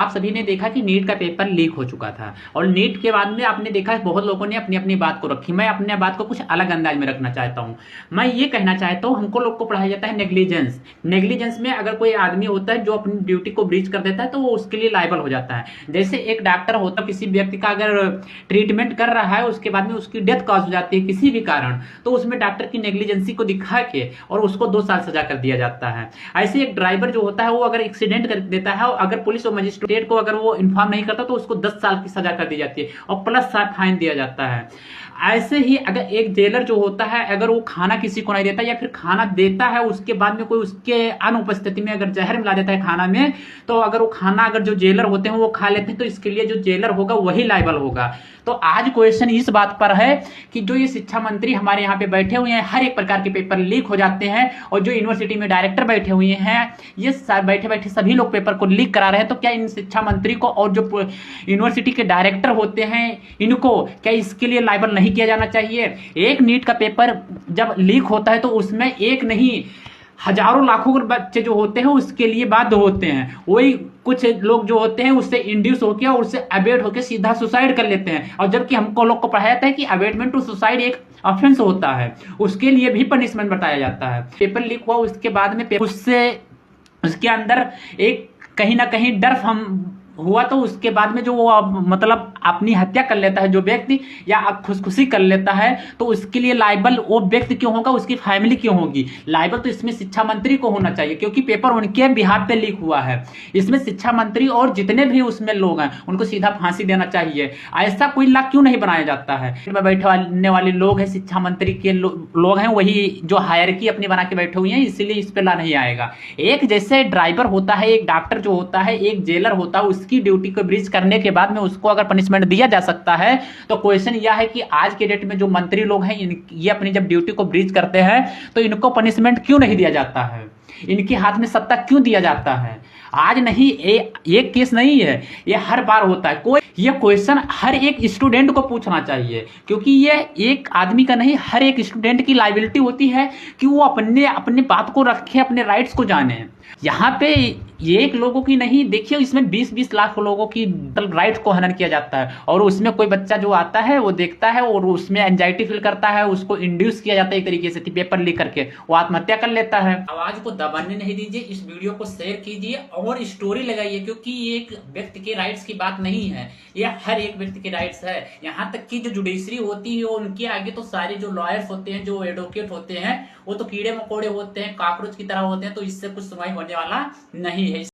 आप सभी ने देखा कि नीट का पेपर लीक हो चुका था और नीट के बाद में आपने देखा बहुत लोगों ने अपनी अपनी बात को रखी। मैं अपने बात को कुछ अलग अंदाज में रखना चाहता हूं। मैं ये कहना चाहता हूं, हमको लोग को पढ़ाया जाता है नेग्लिजेंस। नेग्लिजेंस में अगर कोई आदमी होता है जो अपनी ड्यूटी को ब्रीच कर देता है तो वो उसके लिए लायबल हो जाता है। जैसे एक डॉक्टर होता है, किसी व्यक्ति का अगर ट्रीटमेंट कर रहा है, उसके बाद में उसकी डेथ कॉज हो जाती है किसी भी कारण, तो उसमें डॉक्टर की नेग्लिजेंसी को दिखा के और उसको 2 साल सजा कर दिया जाता है। ऐसे एक ड्राइवर जो होता है वो अगर एक्सीडेंट कर देता है, अगर पुलिस और मजिस्ट्रेट को अगर वो इन्फॉर्म नहीं करता तो उसको 10 साल की सजा कर दी जाती है और प्लस फाइन दिया जाता है। ऐसे ही अगर एक जेलर जो होता है, अगर वो खाना किसी को नहीं देता या फिर खाना देता है उसके बाद में कोई उसके अनुपस्थिति में अगर जहर मिला देता है खाना में, तो अगर वो खाना अगर जो जेलर होते हैं वो खा लेते हैं तो इसके लिए जो जेलर होगा वही लायबल होगा। तो आज क्वेश्चन इस बात पर है कि जो ये शिक्षा मंत्री हमारे यहाँ पे बैठे हुए हैं, हर एक प्रकार के पेपर लीक हो जाते हैं और जो यूनिवर्सिटी में डायरेक्टर बैठे हुए हैं ये बैठे बैठे सभी लोग पेपर को लीक करा रहे हैं। तो क्या इन शिक्षा मंत्री को और जो यूनिवर्सिटी के डायरेक्टर होते हैं इनको क्या इसके लिए लायबल नहीं किया जाना चाहिए? एक नीट का पेपर जब लीक होता है तो उसमें एक नहीं हजारों लाखों बच्चे जो होते हैं उसके लिए बाध्य होते हैं। वही कुछ लोग जो होते हैं उससे इंड्यूस होकर और उससे अबेट होकर सीधा सुसाइड कर लेते हैं। और जबकि हमको लोग को पढ़ाया जाता है कि अबेटमेंट टू सुसाइड एक ऑफेंस होता है, उसके लिए भी पनिशमेंट बताया जाता है। पेपर लीक हुआ उसके बाद में उससे उसके अंदर एक कहीं ना कहीं डर हम हुआ, तो उसके बाद में जो वो मतलब अपनी हत्या कर लेता है जो व्यक्ति या खुदकुशी कर लेता है, तो उसके लिए लायबल वो व्यक्ति क्यों होगा, उसकी फैमिली क्यों होगी? लायबल तो इसमें शिक्षा मंत्री को होना चाहिए क्योंकि पेपर उनके बिहाफ पे लीक हुआ है। इसमें शिक्षा मंत्री और जितने भी उसमें लोग हैं उनको सीधा फांसी देना चाहिए। ऐसा कोई ला क्यों नहीं बनाया जाता है? बैठने वाले लोग हैं, शिक्षा मंत्री के लोग हैं, वही जो हायरकी अपनी बना के बैठे हुए हैं, इसीलिए इस पे ला नहीं आएगा। एक जैसे ड्राइवर होता है, एक डॉक्टर जो होता है, एक जेलर होता है, उसकी ड्यूटी को ब्रीच करने के बाद में उसको अगर पनिशमेंट दिया जा सकता है, तो क्वेश्चन यह है कि आज के डेट में जो मंत्री लोग हैं ये अपनी जब ड्यूटी को ब्रीच करते हैं तो इनको पनिशमेंट क्यों नहीं दिया जाता है? इनके हाथ में सत्ता क्यों दिया जाता है? आज नहीं, एक केस नहीं है, ये हर बार होता है। कोई ये क्वेश्चन हर एक स्टूडेंट को पूछना चाहिए क्योंकि ये एक आदमी का नहीं, हर एक स्टूडेंट की लायबिलिटी होती है कि वो अपने बात को रखे, अपने राइट्स को जाने। यहाँ पे ये एक लोगों की नहीं, देखिए इसमें 20-20 लाख लोगों की राइट को हनन किया जाता है और उसमें कोई बच्चा जो आता है वो देखता है और उसमें एंजाइटी फील करता है, उसको इंड्यूस किया जाता है एक तरीके से पेपर लीक करके वो आत्महत्या कर लेता है। आवाज को दबाने नहीं दीजिए, इस वीडियो को शेयर कीजिए और स्टोरी लगाइए क्योंकि ये एक व्यक्ति के राइट्स की बात नहीं है, ये हर एक व्यक्ति के राइट्स है। यहाँ तक कि जो जुडिशरी होती है उनके आगे तो सारे जो लॉयर्स होते हैं, जो एडवोकेट होते हैं, वो तो कीड़े मकोड़े होते हैं, कॉकरोच की तरह होते हैं, तो इससे कुछ सुनवाई होने वाला नहीं है।